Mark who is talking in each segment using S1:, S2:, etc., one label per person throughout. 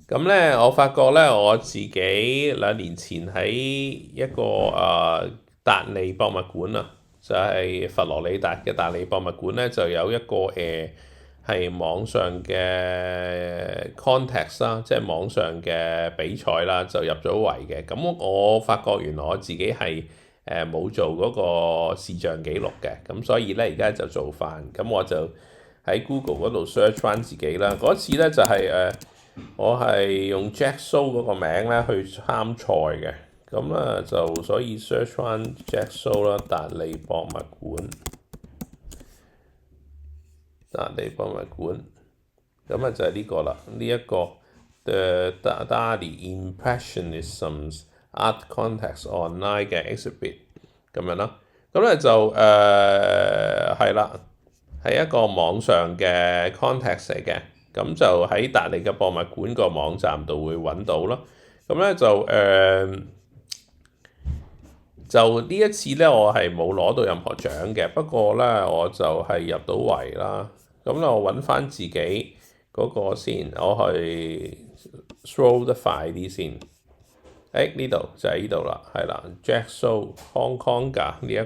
S1: 咁咧，我發覺咧，我自己2年前喺一個達利博物館啊，就係、佛羅里達嘅達利博物館咧，就有一個係網上嘅 contest 啦，即係網上嘅比賽啦，就入咗圍嘅。咁我發覺原來我自己係冇做嗰個視像記錄嘅，咁所以咧而家就做翻。咁我就喺 Google 嗰度 search 翻自己啦。嗰次咧就係我係用 Jack Soul 嗰個名咧去參賽嘅，咁啊就所以 search 翻 Jack Soul 啦，達利博物館，咁啊就係呢個啦，呢、一個 The Dali Impressionism Art Contest Online 嘅 exhibit 咁樣啦，咁咧就係啦，係一個網上嘅 contest 嚟嘅，咁就喺達利嘅博物館個網站度會揾到咯。咁咧就呢一次咧，我係冇攞到任何獎嘅，不過咧我就係入到圍啦。咁咧我揾翻自己嗰個先，我去 scroll 得快啲先。呢度就係呢度啦，係啦，Jack Soul Hong Kong 㗎呢一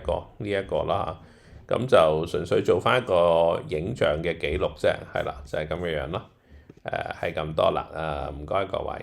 S1: 個啦，咁就純粹做翻一個影像嘅記錄啫，係啦，就係咁嘅樣咯。係咁多啦，唔該各位。